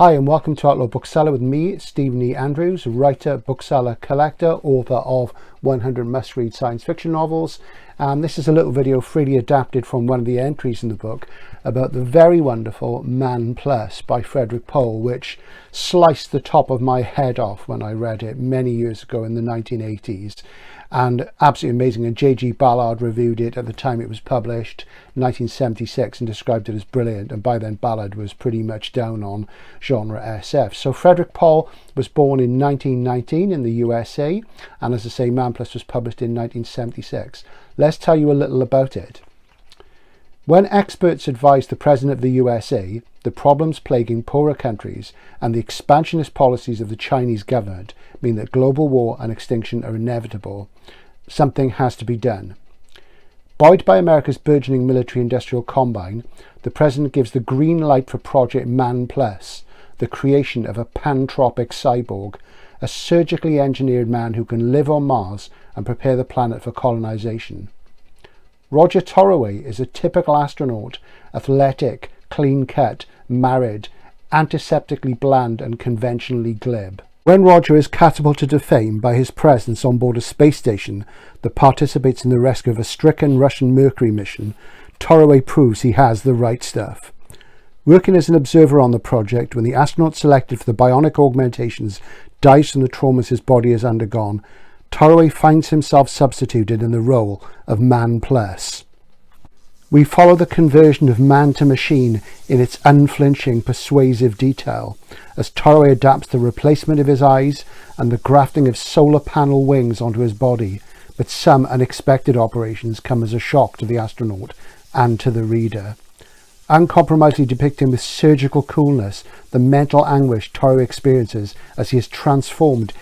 Hi and welcome to Outlaw Bookseller with me, Stephen E. Andrews, writer, bookseller, collector, author of 100 must-read science fiction novels. This is a little video freely adapted from one of the entries in the book about the very wonderful Man Plus by Frederik Pohl, which sliced the top of my head off when I read it many years ago in the 1980s. And absolutely amazing. And J.G. Ballard reviewed it at the time it was published, 1976, and described it as brilliant. And by then Ballard was pretty much down on genre SF. So Frederik Pohl was born in 1919 in the USA, and as I say, Man Plus was published in 1976. Let's tell you a little about it. When experts advised the President of the USA the problems plaguing poorer countries and the expansionist policies of the Chinese government mean that global war and extinction are inevitable, something has to be done. Buoyed by America's burgeoning military-industrial combine, the President gives the green light for Project Man Plus, the creation of a pantropic cyborg, a surgically engineered man who can live on Mars and prepare the planet for colonization. Roger Torroway is a typical astronaut, athletic, clean-cut, married, antiseptically bland and conventionally glib. When Roger is catapulted to fame by his presence on board a space station that participates in the rescue of a stricken Russian Mercury mission, Torroway proves he has the right stuff. Working as an observer on the project, when the astronaut selected for the bionic augmentations dies from the traumas his body has undergone, Torroway finds himself substituted in the role of Man Plus. We follow the conversion of man to machine in its unflinching, persuasive detail, as Torroway adapts the replacement of his eyes and the grafting of solar panel wings onto his body, but some unexpected operations come as a shock to the astronaut and to the reader. Uncompromisingly depicting with surgical coolness the mental anguish Torroway experiences as he is transformed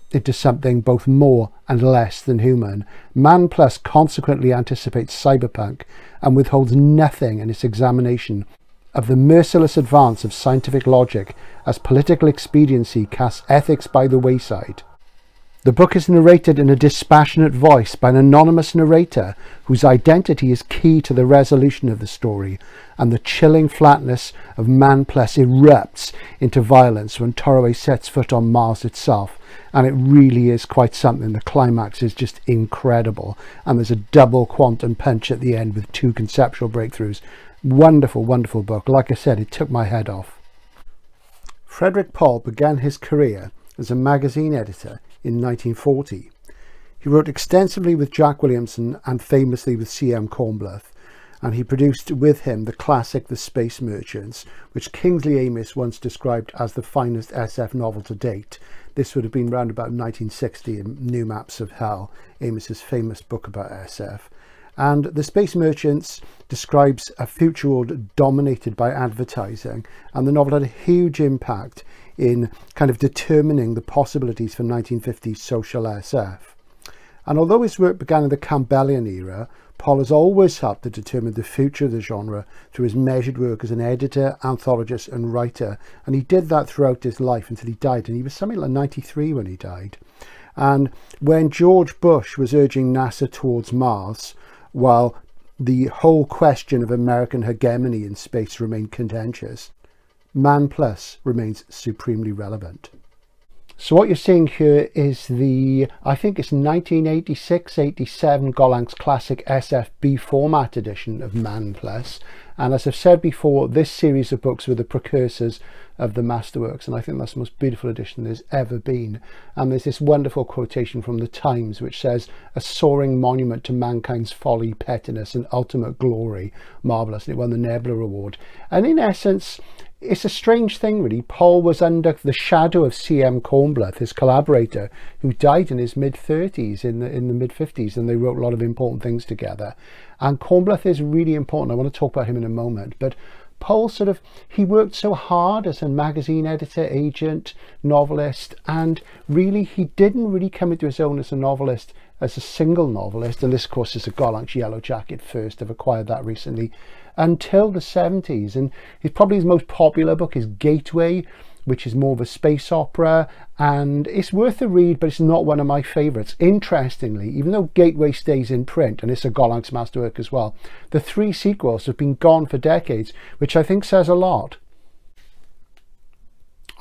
into something both more and less than human, Man Plus consequently anticipates cyberpunk and withholds nothing in its examination of the merciless advance of scientific logic as political expediency casts ethics by the wayside. The book is narrated in a dispassionate voice by an anonymous narrator whose identity is key to the resolution of the story, and the chilling flatness of Man Plus erupts into violence when Torroway sets foot on Mars itself, and it really is quite something. The climax is just incredible, and there's a double quantum punch at the end with two conceptual breakthroughs. Wonderful, wonderful book. Like I said, it took my head off. Frederik Pohl began his career as a magazine editor in 1940. He wrote extensively with Jack Williamson and famously with C.M. Kornbluth, and he produced with him the classic The Space Merchants, which Kingsley Amis once described as the finest SF novel to date. This would have been around about 1960 in New Maps of Hell, Amis's famous book about SF. And The Space Merchants describes a future world dominated by advertising, and the novel had a huge impact in kind of determining the possibilities for 1950s social SF. And although his work began in the Campbellian era, Pohl has always helped to determine the future of the genre through his measured work as an editor, anthologist and writer, and he did that throughout his life until he died, and he was something like 93 when he died. And when George Bush was urging NASA towards Mars, while the whole question of American hegemony in space remained contentious, Man Plus remains supremely relevant. So what you're seeing here is I think it's 1986-87 Gollancz Classic SFB format edition of Man Plus. And as I've said before, this series of books were the precursors of the Masterworks, and I think that's the most beautiful edition there's ever been. And there's this wonderful quotation from the Times which says, "A soaring monument to mankind's folly, pettiness and ultimate glory." Marvellous. And it won the Nebula Award. And in essence, it's a strange thing really. Pohl was under the shadow of C.M. Kornbluth, his collaborator, who died in his mid-30s, in the mid-50s, and they wrote a lot of important things together. And Kornbluth is really important. I want to talk about him in a moment. But Pohl he worked so hard as a magazine editor, agent, novelist, and really he didn't really come into his own as a novelist, as a single novelist, and this of course is a Gollancz Yellow Jacket first. I've acquired that recently, until the 70s. And his most popular book is Gateway, which is more of a space opera, and it's worth a read, but it's not one of my favourites. Interestingly, even though Gateway stays in print, and it's a Gollancz masterwork as well, the 3 sequels have been gone for decades, which I think says a lot.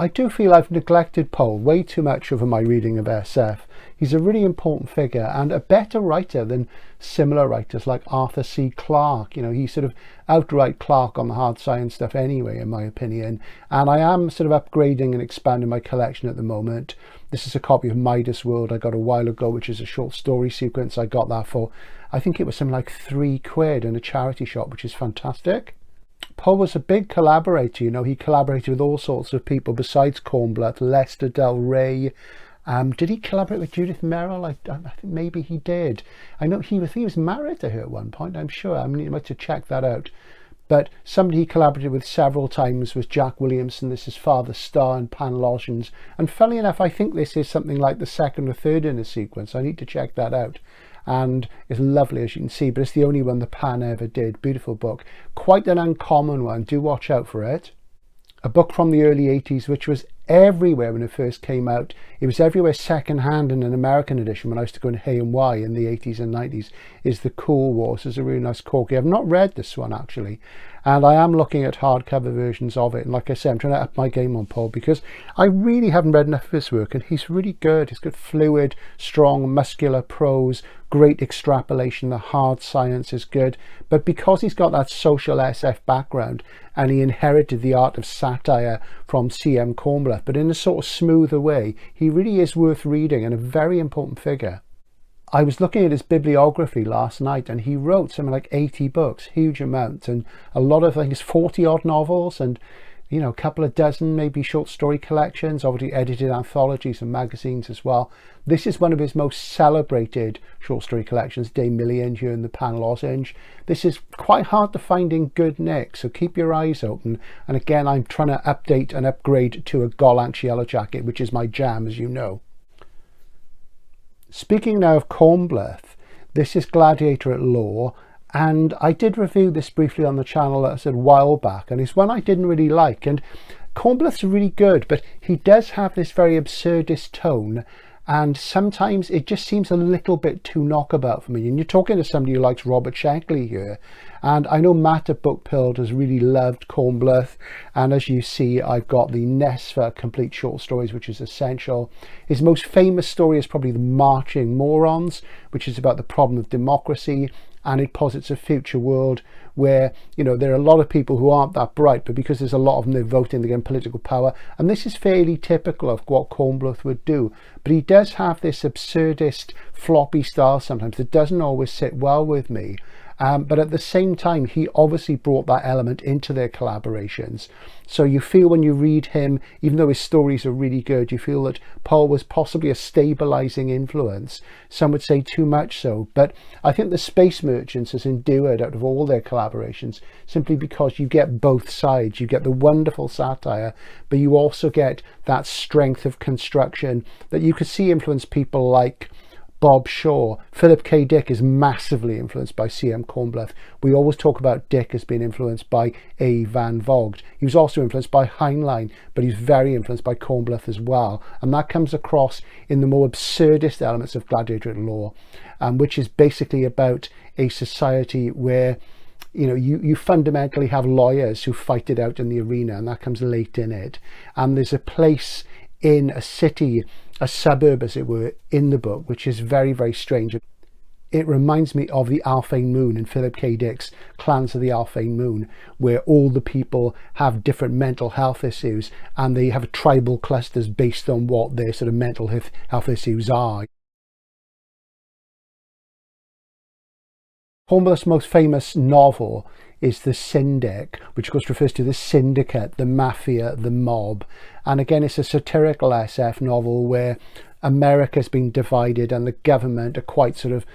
I do feel I've neglected Pohl way too much over my reading of SF. He's a really important figure and a better writer than similar writers like Arthur C. Clarke. You know, he's sort of outright Clarke on the hard science stuff anyway, in my opinion. And I am sort of upgrading and expanding my collection at the moment. This is a copy of Midas World I got a while ago, which is a short story sequence. I got that for, I think it was something like £3 in a charity shop, which is fantastic. Pohl was a big collaborator, you know, he collaborated with all sorts of people besides Kornbluth, Lester Del Rey. Did he collaborate with Judith Merrill? I think maybe he did. I know he was married to her at one point, I'm sure. I mean, you might have to check that out. But somebody he collaborated with several times was Jack Williamson. This is Father Star and Panlogens. And funnily enough, I think this is something like the second or third in a sequence. I need to check that out. And it's lovely, as you can see, but it's the only one the Pan ever did. Beautiful book. Quite an uncommon one. Do watch out for it. A book from the early 80s, which was everywhere when it first came out. It was everywhere second-hand in an American edition when I used to go in Hay and Y in the 80s and 90s, is The Cool Wars. It's a really nice corky. I've not read this one, actually, and I am looking at hardcover versions of it. And like I said, I'm trying to up my game on Pohl because I really haven't read enough of his work, and he's really good. He's got fluid, strong, muscular prose, great extrapolation. The hard science is good, but because he's got that social SF background and he inherited the art of satire from C.M. Kornbluth, but in a sort of smoother way, he really is worth reading and a very important figure. I was looking at his bibliography last night and he wrote something like 80 books, huge amount, and a lot of, I think it's 40 odd novels and, you know, a couple of dozen maybe short story collections, obviously edited anthologies and magazines as well. This is one of his most celebrated short story collections, Day Million here in the Pan Lozenge. This is quite hard to find in good nick, so keep your eyes open. And again, I'm trying to update and upgrade to a Gollancz Yellow Jacket, which is my jam, as you know. Speaking now of Kornbluth, this is Gladiator at Law, and I did review this briefly on the channel a while back, and it's one I didn't really like. And Kornbluth's really good, but he does have this very absurdist tone, and sometimes it just seems a little bit too knockabout for me. And you're talking to somebody who likes Robert Sheckley here, and I know Matt at Bookpilled has really loved Kornbluth, and as you see, I've got the Ness for complete short stories, which is essential. His most famous story is probably The Marching Morons, which is about the problem of democracy, and it posits a future world where, you know, there are a lot of people who aren't that bright, but because there's a lot of them, they're voting, they're getting political power. And this is fairly typical of what Kornbluth would do. But he does have this absurdist, floppy style sometimes that doesn't always sit well with me. But at the same time, he obviously brought that element into their collaborations. So you feel when you read him, even though his stories are really good, you feel that Pohl was possibly a stabilizing influence. Some would say too much so. But I think The Space Merchants has endured out of all their collaborations simply because you get both sides. You get the wonderful satire, but you also get that strength of construction that you could see influence people like Bob Shaw. Philip K. Dick is massively influenced by C.M. Kornbluth. We always talk about Dick as being influenced by A. Van Vogt. He was also influenced by Heinlein, but he's very influenced by Kornbluth as well. And that comes across in the more absurdist elements of Gladiator at Law, which is basically about a society where, you know, you fundamentally have lawyers who fight it out in the arena, and that comes late in it. And there's a place in a city, a suburb as it were, in the book, which is very, very strange. It reminds me of the Alphane Moon in Philip K. Dick's Clans of the Alphane Moon, where all the people have different mental health issues and they have tribal clusters based on what their sort of mental health issues are. Kornbluth's most famous novel is The Syndic, which of course refers to the syndicate, the mafia, the mob. And again, it's a satirical SF novel where America's been divided and the government are quite sort of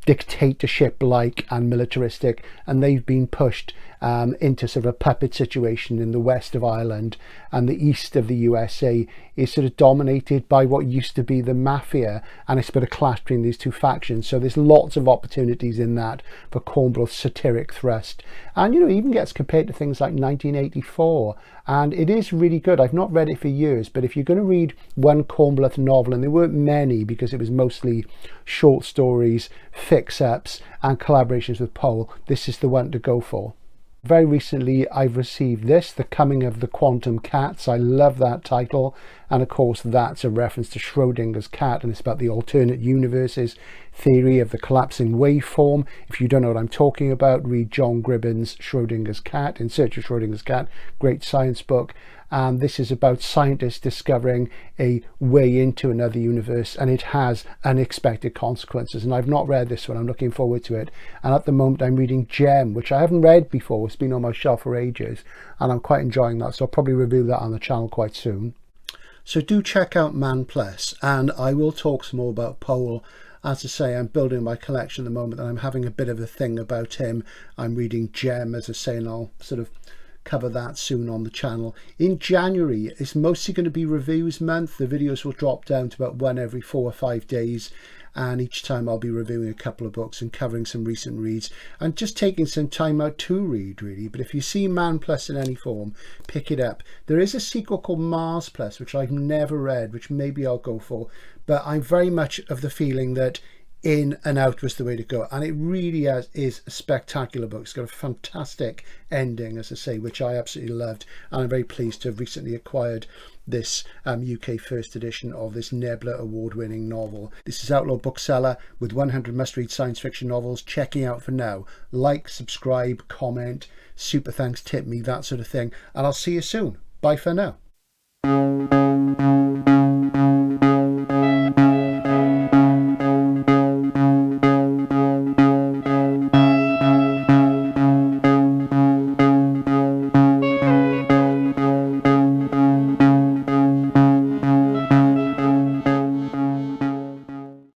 dictatorship-like and militaristic, and they've been pushed into sort of a puppet situation in the west of Ireland, and the east of the USA is sort of dominated by what used to be the mafia, and it's a bit of clash between these two factions. So there's lots of opportunities in that for Kornbluth's satiric thrust, and you know, it even gets compared to things like 1984, and it is really good. I've not read it for years, but if you're going to read one Kornbluth novel, and there weren't many because it was mostly short stories, fix-ups and collaborations with Pohl, this is the one to go for. Very recently I've received this, The Coming of the Quantum Cats. I love that title, and of course that's a reference to Schrodinger's cat, and it's about the alternate universes theory of the collapsing waveform. If you don't know what I'm talking about, read John Gribbin's Schrodinger's Cat, In Search of Schrodinger's Cat, great science book. And this is about scientists discovering a way into another universe, and it has unexpected consequences. And I've not read this one, I'm looking forward to it. And at the moment I'm reading Gem, which I haven't read before. It's been on my shelf for ages and I'm quite enjoying that, so I'll probably review that on the channel quite soon. So do check out Man Plus, and I will talk some more about Pohl. As I say, I'm building my collection at the moment and I'm having a bit of a thing about him. I'm reading Gem, as I say, and I'll sort of cover that soon on the channel. In January, it's mostly going to be reviews month. The videos will drop down to about one every 4 or 5 days, and each time I'll be reviewing a couple of books and covering some recent reads and just taking some time out to read, really. But if you see Man Plus in any form, pick it up. There is a sequel called Mars Plus, which I've never read, which maybe I'll go for, but I'm very much of the feeling that In and Out was the way to go, and it really is a spectacular book. It's got a fantastic ending, as I say, which I absolutely loved, and I'm very pleased to have recently acquired this UK first edition of this Nebula award-winning novel. This is Outlaw Bookseller with 100 must-read science fiction novels. Checking out for now. Like, subscribe, comment, super thanks, tip me, that sort of thing, and I'll see you soon. Bye for now.